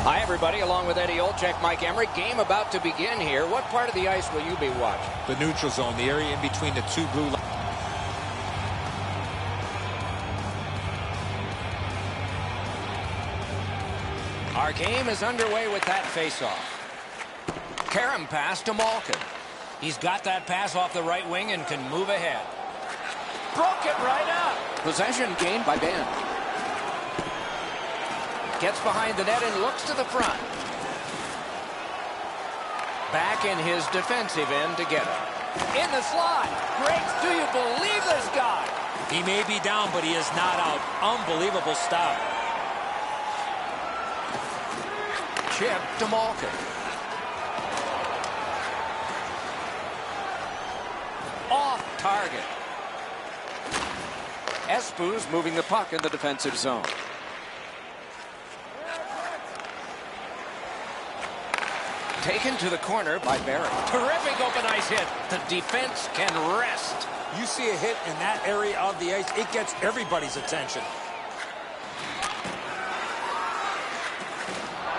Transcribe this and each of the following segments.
Hi, everybody. Along with Eddie Olczyk, Mike Emery. Game about to begin here. What part of the ice will you be watching? The neutral zone, the area in between the two blue lines. Our game is underway with that faceoff. Karam pass to Malkin. He's got that pass off the right wing and can move ahead. Broke it right up. Possession gained by Ben. Gets behind the net and looks to the front. Back in his defensive end to get it. In the slot. Breaks. Do you believe this guy? He may be down, but he is not out. Unbelievable stop. Chip to Malkin. Off target. Espo's moving the puck in the defensive zone. Taken to the corner by Barry. Terrific open ice hit. The defense can rest. You see a hit in that area of the ice, it gets everybody's attention.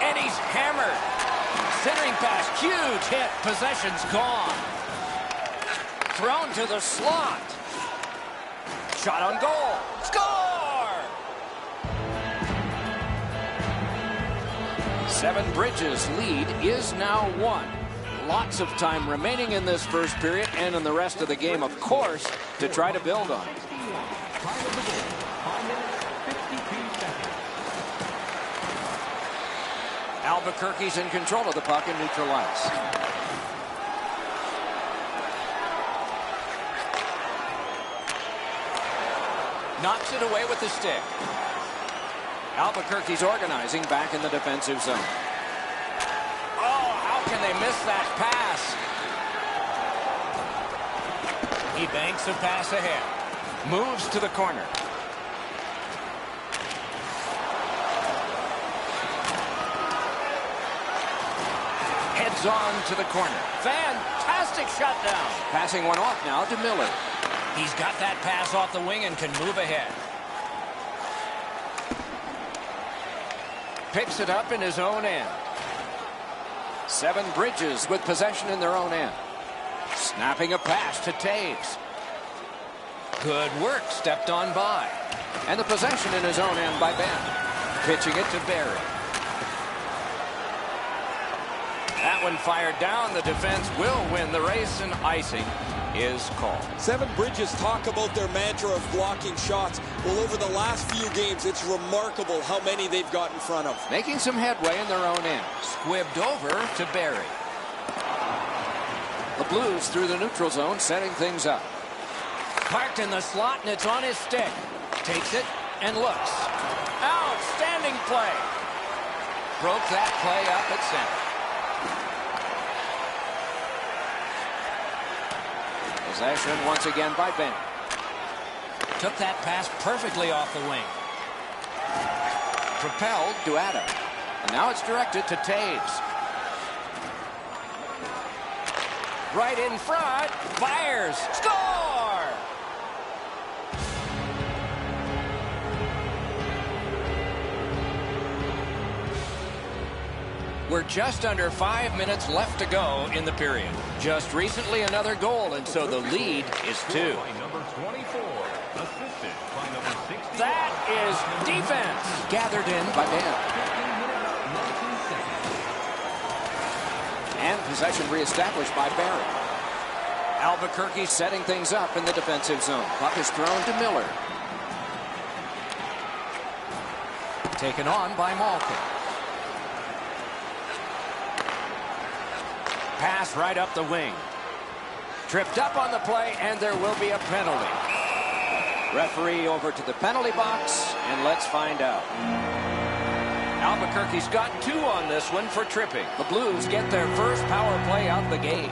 And he's hammered. Centering pass. Huge hit. Possession's gone. Thrown to the slot. Shot on goal. Score! 7 Bridges lead is now 1. Lots of time remaining in this first period and in the rest of the game, of course, to try to build on it. Albuquerque's in control of the puck in neutral ice. Knocks it away with the stick. Albuquerque's organizing back in the defensive zone. Oh, how can they miss that pass? He banks a pass ahead. Moves to the corner. Heads on to the corner. Fantastic shutdown. Passing one off now to Miller. He's got that pass off the wing and can move ahead. Picks it up in his own end. 7 Bridges with possession in their own end. Snapping a pass to Taves. Good work, stepped on by. And the possession in his own end by Ben. Pitching it to Barry. That one fired down. The defense will win the race, and icing is called. 7 Bridges talk about their mantra of blocking shots. Well, over the last few games, it's remarkable how many they've got in front of. Making some headway in their own end. Squibbed over to Barry. The Blues through the neutral zone, setting things up. Parked in the slot, and it's on his stick. Takes it and looks. Outstanding play. Broke that play up at center. Possession once again by Ben. Took that pass perfectly off the wing. Propelled to Adam. And now it's directed to Taves. Right in front. Fires. Score! We're just under 5 minutes left to go in the period. Just recently another goal, and so the lead is 2. That is defense. Gathered in by Ben. And possession reestablished by Barry. Albuquerque setting things up in the defensive zone. Puck is thrown to Miller. Taken on by Malkin. Pass right up the wing. Tripped up on the play, and there will be a penalty. Referee over to the penalty box, and let's find out. Albuquerque's got 2 on this one for tripping. The Blues get their first power play out the gate.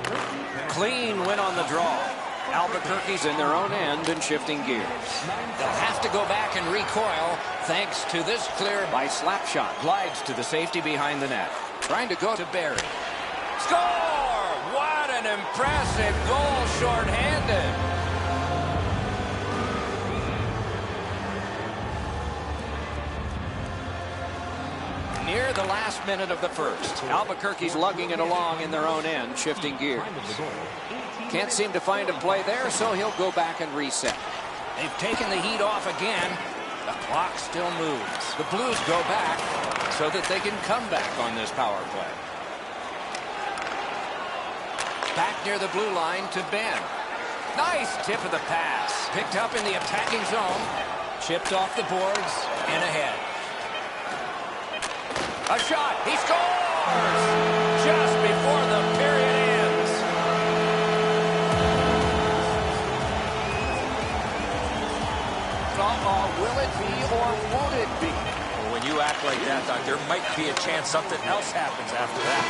Clean win on the draw. Albuquerque's in their own end and shifting gears. They'll have to go back and recoil thanks to this clear by Slapshot. Glides to the safety behind the net. Trying to go to Barry. Score! What an impressive goal shorthanded. Near here, the last minute of the first. Albuquerque's lugging it along in their own end, shifting gears. Can't seem to find a play there, so he'll go back and reset. They've taken the heat off again. The clock still moves. The Blues go back so that they can come back on this power play. Back near the blue line to Ben. Nice tip of the pass. Picked up in the attacking zone. Chipped off the boards and ahead. A shot. He scores! Just before the period ends. Will it be or won't it be? Well, when you act like that, Doc, there might be a chance something else happens after that.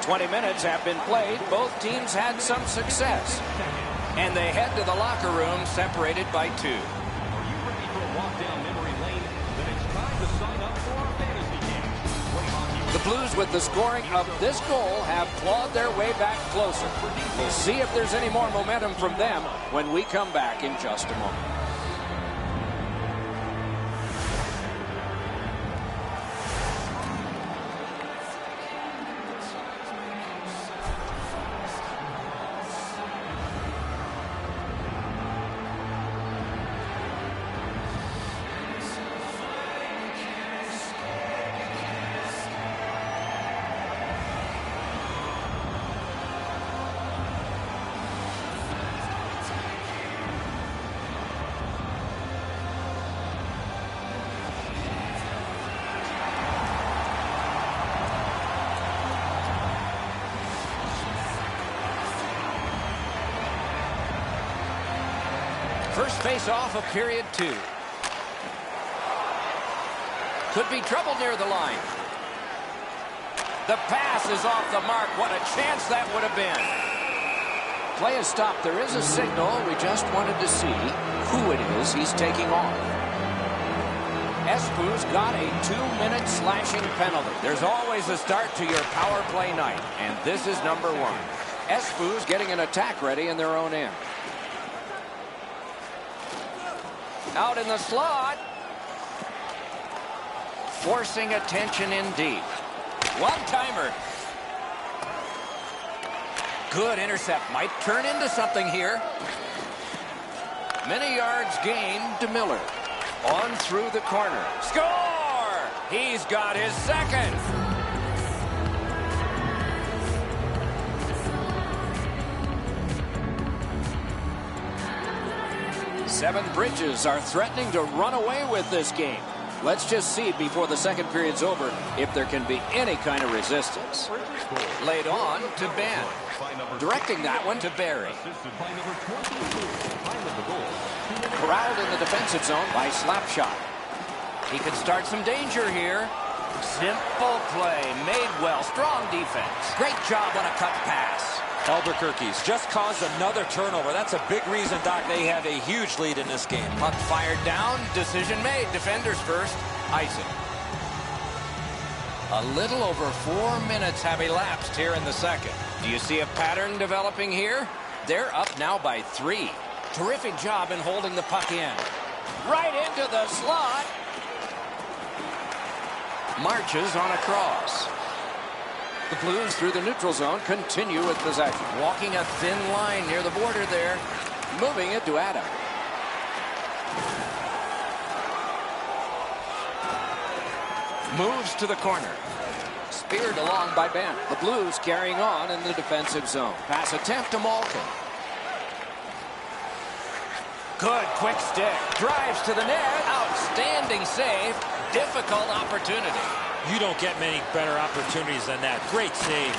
20 minutes have been played. Both teams had some success. And they head to the locker room separated by 2. The Blues, with the scoring of this goal, have clawed their way back closer. We'll see if there's any more momentum from them when we come back in just a moment. First face-off of period 2. Could be trouble near the line. The pass is off the mark. What a chance that would have been. Play is stopped. There is a signal. We just wanted to see who it is he's taking off. Espo's got a 2-minute slashing penalty. There's always a start to your power play night, and this is number 1. Espo's getting an attack ready in their own end. Out in the slot. Forcing attention in deep. One-timer. Good intercept. Might turn into something here. Many yards gained to Miller. On through the corner. Score! He's got his second. Seven Bridges are threatening to run away with this game. Let's just see before the second period's over if there can be any kind of resistance. Laid on to Ben. Directing that one to Barry. Corralled in the defensive zone by Slapshot. He could start some danger here. Simple play. Made well. Strong defense. Great job on a cut pass. Albuquerque's just caused another turnover. That's a big reason, Doc, they have a huge lead in this game. Puck fired down. Decision made. Defenders first. Icing. A little over 4 minutes have elapsed here in the second. Do you see a pattern developing here? They're up now by 3. Terrific job in holding the puck in. Right into the slot. Marches on a cross. The Blues through the neutral zone continue with possession. Walking a thin line near the border there. Moving it to Adam. Moves to the corner. Speared along by Ben. The Blues carrying on in the defensive zone. Pass attempt to Malkin. Good quick stick. Drives to the net. Outstanding save. Difficult opportunity. You don't get many better opportunities than that. Great save.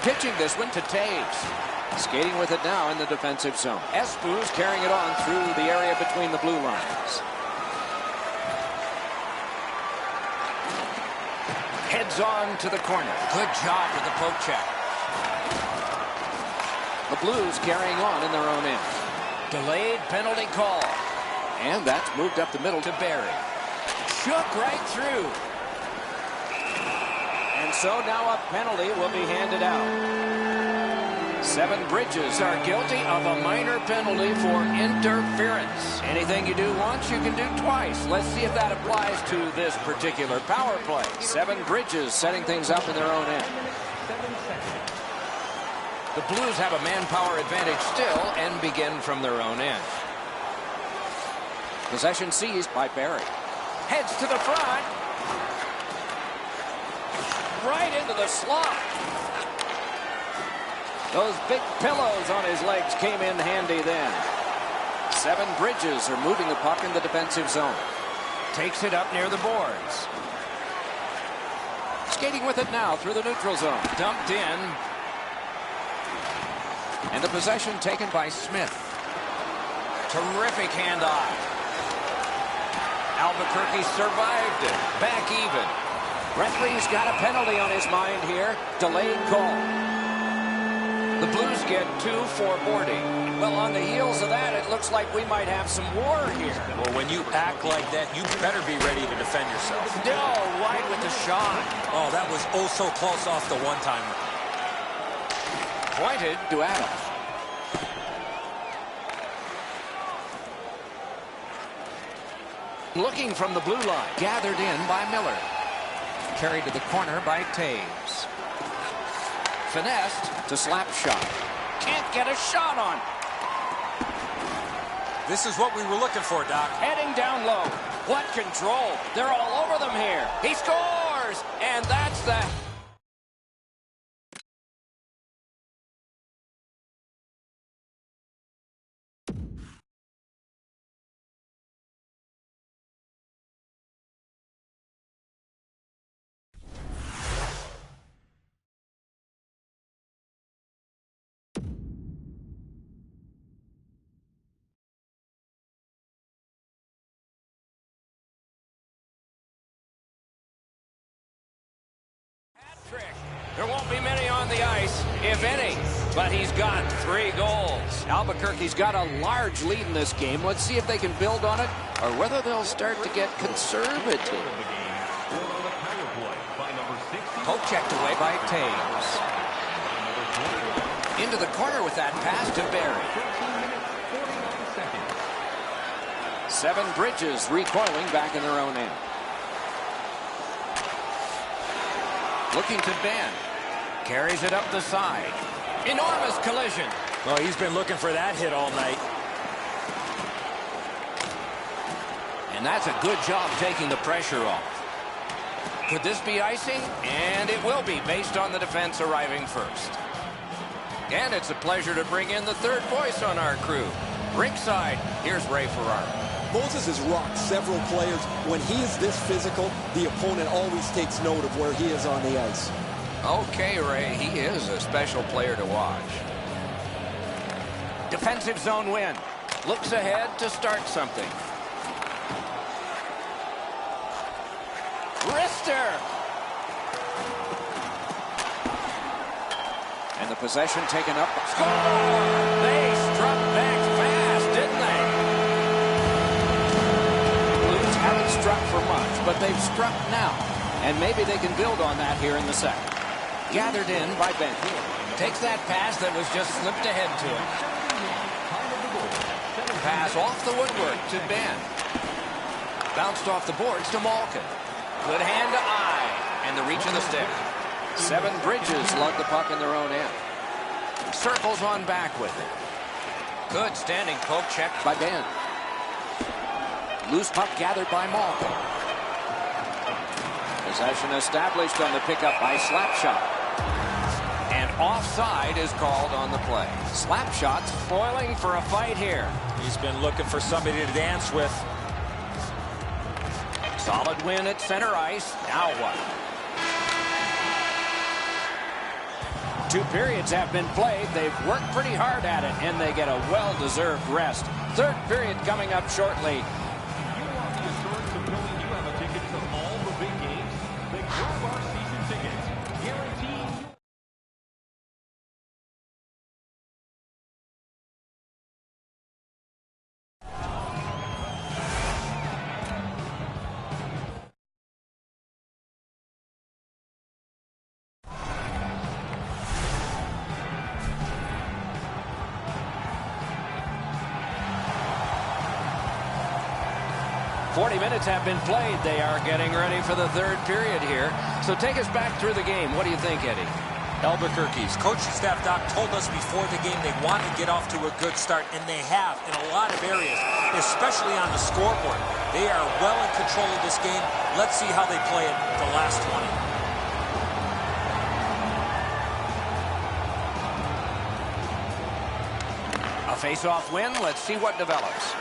Pitching this one to Taves. Skating with it now in the defensive zone. Espo's carrying it on through the area between the blue lines. Heads on to the corner. Good job with the poke check. The Blues carrying on in their own end. Delayed penalty call. And that's moved up the middle to Barry. Shook right through. And so now a penalty will be handed out. Seven Bridges are guilty of a minor penalty for interference. Anything you do once, you can do twice. Let's see if that applies to this particular power play. Seven Bridges setting things up in their own end. The Blues have a manpower advantage still and begin from their own end. Possession seized by Barry. Heads to the front. Right into the slot. Those big pillows on his legs came in handy then. Seven Bridges are moving the puck in the defensive zone. Takes it up near the boards. Skating with it now through the neutral zone. Dumped in. And the possession taken by Smith. Terrific hand-eye. Albuquerque survived it. Back even. Referee's got a penalty on his mind here. Delayed call. The Blues get 2 for boarding. Well, on the heels of that, it looks like we might have some war here. Well, when you act like that, you better be ready to defend yourself. Still wide with the shot. Oh, that was oh so close off the one-timer. Pointed to Adams. Looking from the blue line. Gathered in by Miller. Carried to the corner by Taves. Finessed to slap shot. Can't get a shot on. This is what we were looking for, Doc. Heading down low. What control. They're all over them here. He scores! And that's that. There won't be many on the ice, if any, but he's got 3 goals. Albuquerque's got a large lead in this game. Let's see if they can build on it or whether they'll start to get conservative. Poke checked away by Taves. Into the corner with that pass to Barry. Seven Bridges recoiling back in their own end. Looking to Ben. Carries it up the side. Enormous collision. Oh, he's been looking for that hit all night. And that's a good job taking the pressure off. Could this be icing? And it will be based on the defense arriving first. And it's a pleasure to bring in the third voice on our crew. Ringside, here's Ray Ferraro. Moses has rocked several players. When he is this physical, the opponent always takes note of where he is on the ice. Okay, Ray, he is a special player to watch. Defensive zone win. Looks ahead to start something. Wrister! And the possession taken up. Score! They struck back fast, didn't they? Blues haven't struck for much, but they've struck now. And maybe they can build on that here in the second. Gathered in by Ben. Takes that pass that was just slipped ahead to him. Pass off the woodwork to Ben. Bounced off the boards to Malkin. Good hand to eye. And the reach of the stick. Seven Bridges lug the puck in their own end. Circles on back with it. Good standing poke check by Ben. Loose puck gathered by Malkin. Possession established on the pickup by Slapshot. And offside is called on the play. Slapshot's spoiling for a fight here. He's been looking for somebody to dance with. Solid win at center ice. Now what? 2 periods have been played. They've worked pretty hard at it, and they get a well-deserved rest. Third period coming up shortly. 40 minutes have been played. They are getting ready for the third period here. So take us back through the game. What do you think, Eddie? Albuquerque's coaching staff, Doc, told us before the game they wanted to get off to a good start, and they have in a lot of areas, especially on the scoreboard. They are well in control of this game. Let's see how they play it the last 20. A face-off win. Let's see what develops.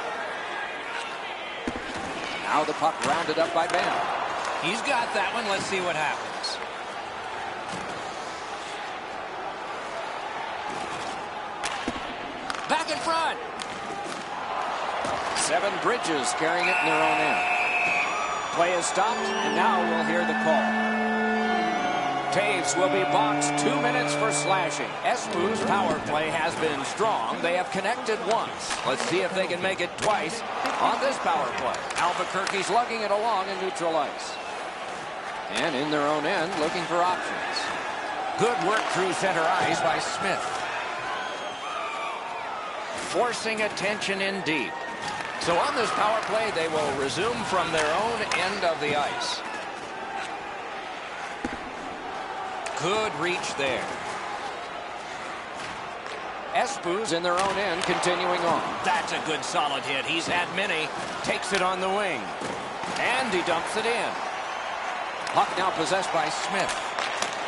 Now the puck rounded up by Bam. He's got that one. Let's see what happens. Back in front. 7 Bridges carrying it in their own end. Play is stopped, and now we'll hear the call. Taves will be boxed 2 minutes for slashing. Espo's power play has been strong. They have connected once. Let's see if they can make it twice on this power play. Albuquerque's lugging it along in neutral ice. And in their own end, looking for options. Good work through center ice by Smith. Forcing attention in deep. So on this power play, they will resume from their own end of the ice. Good reach there. Espo's in their own end, continuing on. That's a good solid hit. He's had many. Takes it on the wing. And he dumps it in. Puck now possessed by Smith.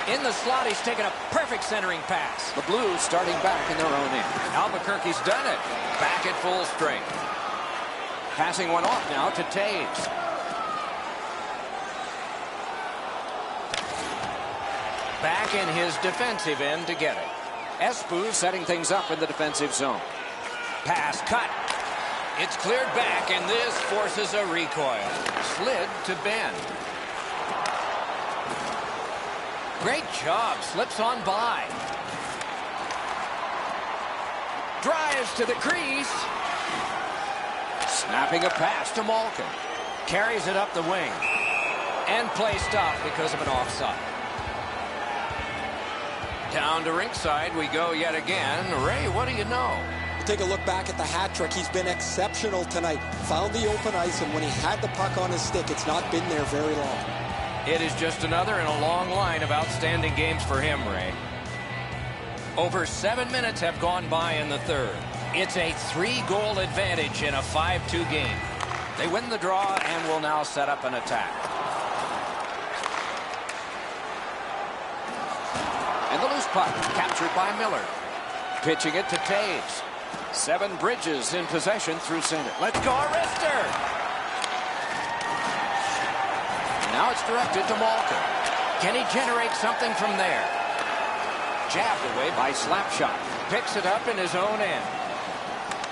In the slot, he's taken a perfect centering pass. The Blues starting back in their own end. Albuquerque's done it. Back at full strength. Passing one off now to Taves. Back in his defensive end to get it. Espo setting things up in the defensive zone. Pass cut. It's cleared back, and this forces a recoil. Slid to Ben. Great job. Slips on by. Drives to the crease. Snapping a pass to Malkin. Carries it up the wing. And play stopped because of an offside. Down to ringside we go yet again. Ray, what do you know? You take a look back at the hat trick. He's been exceptional tonight. Found the open ice, and when he had the puck on his stick, it's not been there very long. It is just another in a long line of outstanding games for him, Ray. Over 7 minutes have gone by in the third. It's a 3-goal advantage in a 5-2 game. They win the draw and will now set up an attack. And the loose puck captured by Miller. Pitching it to Taves. 7 Bridges in possession through center. Let's go, Arister! Now it's directed to Malkin. Can he generate something from there? Jabbed away by Slapshot. Picks it up in his own end.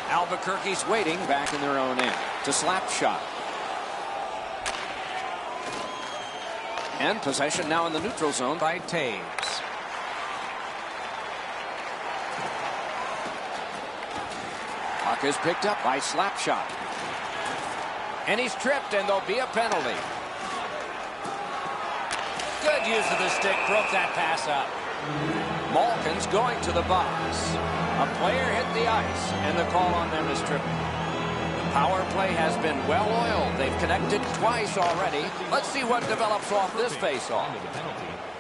Albuquerque's waiting back in their own end to Slapshot. And possession now in the neutral zone by Taves. Puck is picked up by Slapshot. And he's tripped, and there'll be a penalty. Good use of the stick, broke that pass up. Malkin's going to the box. A player hit the ice, and the call on them is tripping. The power play has been well oiled. They've connected twice already. Let's see what develops off this face-off.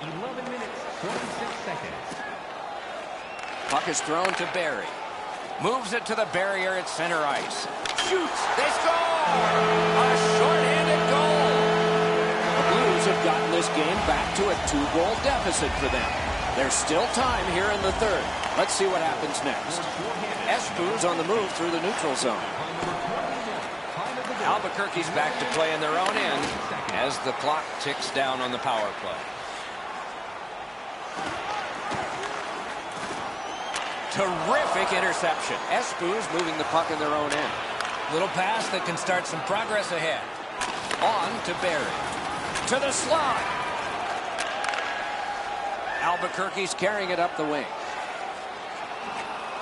11 minutes, 46 seconds. Puck is thrown to Barry. Moves it to the barrier at center ice. Shoots. They score! A short-handed goal. The Blues have gotten this game back to a 2-goal deficit for them. There's still time here in the third. Let's see what happens next. Espo's on the move through the neutral zone. Albuquerque's back to play in their own end as the clock ticks down on the power play. Terrific interception. Espo's moving the puck in their own end. Little pass that can start some progress ahead. On to Barry. To the slot. Albuquerque's carrying it up the wing.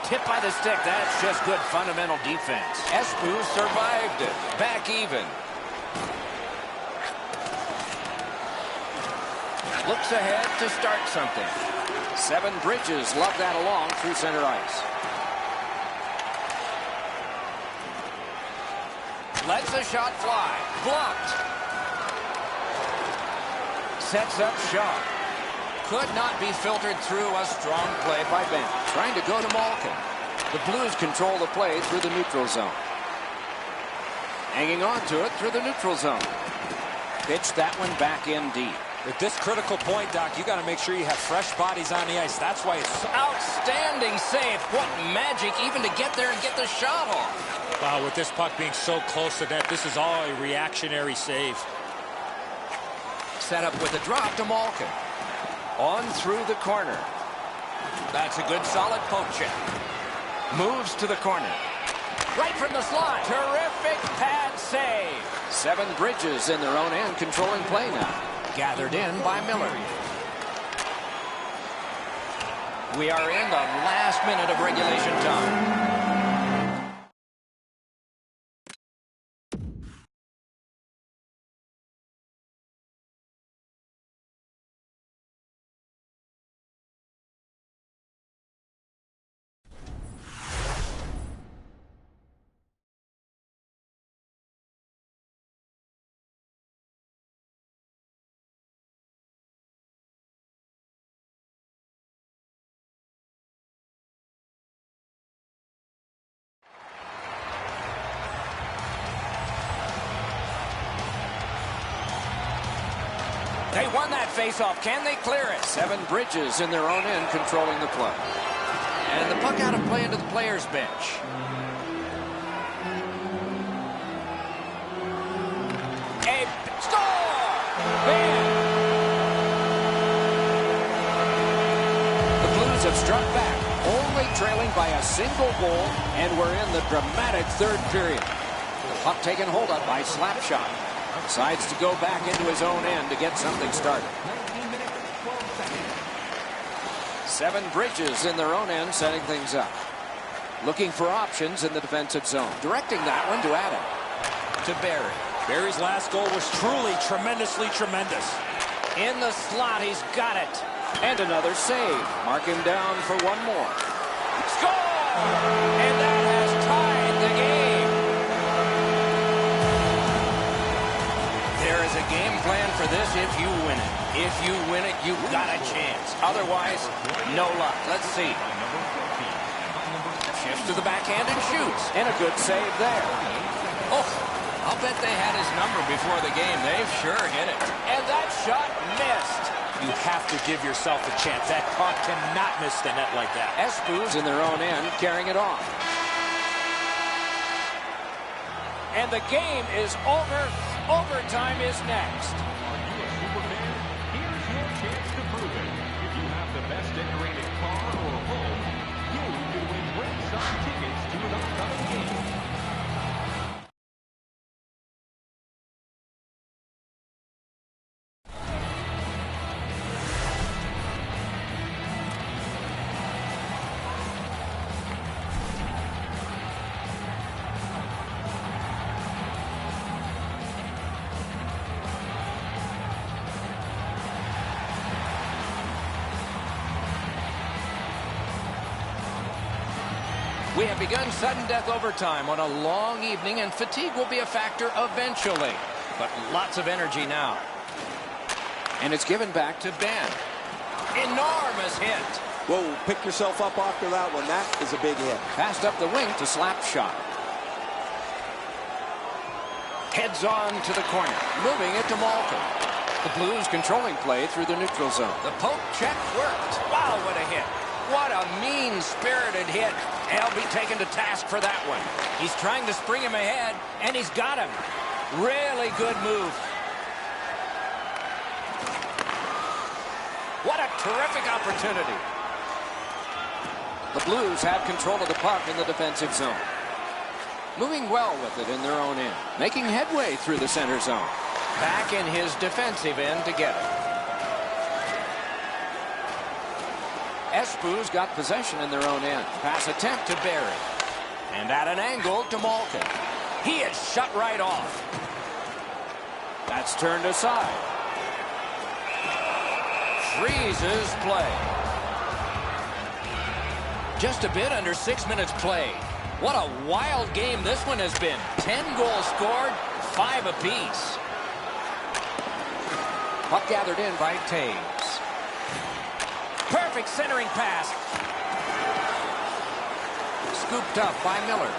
Tipped by the stick. That's just good fundamental defense. Espo survived it. Back even. Looks ahead to start something. 7 Bridges love that along through center ice. Lets the shot fly. Blocked. Sets up shot. Could not be filtered through. A strong play by Ben. Trying to go to Malkin. The Blues control the play through the neutral zone. Hanging on to it through the neutral zone. Pitch that one back in deep. At this critical point, Doc, you got to make sure you have fresh bodies on the ice. That's why it's so outstanding save. What magic even to get there and get the shot off. wow, with this puck being so close to net, this is all a reactionary save. Set up with a drop to Malkin. On through the corner. That's a good solid poke check. Moves to the corner. Right from the slide. Terrific pad save. 7 Bridges in their own end, controlling play now. Gathered in by Miller. We are in the last minute of regulation time. They won that faceoff. Can they clear it? 7 Bridges in their own end, controlling the play. And the puck out of play into the players' bench. A score! Man! The Blues have struck back, only trailing by a single goal, and we're in the dramatic third period. The puck taken hold of by Slapshot. Decides to go back into his own end to get something started. 19 minutes, 12 seconds. 7 Bridges in their own end, setting things up. Looking for options in the defensive zone. Directing that one to Adam. To Barry. Barry's last goal was truly tremendously tremendous. In the slot, he's got it. And another save. Mark him down for one more. Score! And that has tied the game. There is a game plan for this if you win it. If you win it, you've got a chance. Otherwise, no luck. Let's see. Shifts to the backhand and shoots. And a good save there. Oh, I'll bet they had his number before the game. They've sure hit it. And that shot missed. You have to give yourself a chance. That puck cannot miss the net like that. Espoos in their own end, carrying it off. And the game is over. Overtime is next. Are you a super fan? Here's your chance to prove it. If you have the best decorated car or home, you can win ringside tickets to an upcoming game. We have begun sudden death overtime on a long evening, and fatigue will be a factor eventually. But lots of energy now. And it's given back to Ben. Enormous hit. Whoa, pick yourself up after that one. That is a big hit. Passed up the wing to Slapshot. Heads on to the corner. Moving it to Malkin. The Blues controlling play through the neutral zone. The poke check worked. Wow, what a hit. What a mean-spirited hit. He'll be taken to task for that one. He's trying to spring him ahead, and he's got him. Really good move. What a terrific opportunity. The Blues have control of the puck in the defensive zone. Moving well with it in their own end. Making headway through the center zone. Back in his defensive end to get it. Espoos got possession in their own end. Pass attempt to Barry. And at an angle to Malkin. He is shut right off. That's turned aside. Freezes play. Just a bit under 6 minutes played. What a wild game this one has been. 10 goals scored, 5 apiece. Puck gathered in by Taves. Perfect centering pass. Scooped up by Miller.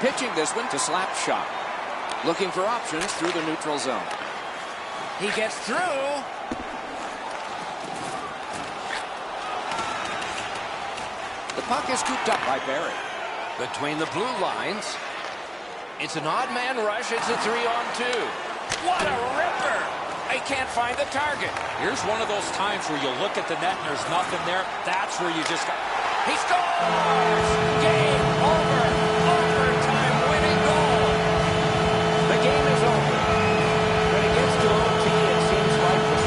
Pitching this one to slap shot. Looking for options through the neutral zone. He gets through. The puck is scooped up by Barry. Between the blue lines. It's an odd man rush. It's a 3-on-2. What a ripper! They can't find the target. Here's one of those times where you look at the net and there's nothing there. That's where you just got... He scores! Game over! Overtime winning goal! The game is over. When it gets to OT, it seems like the...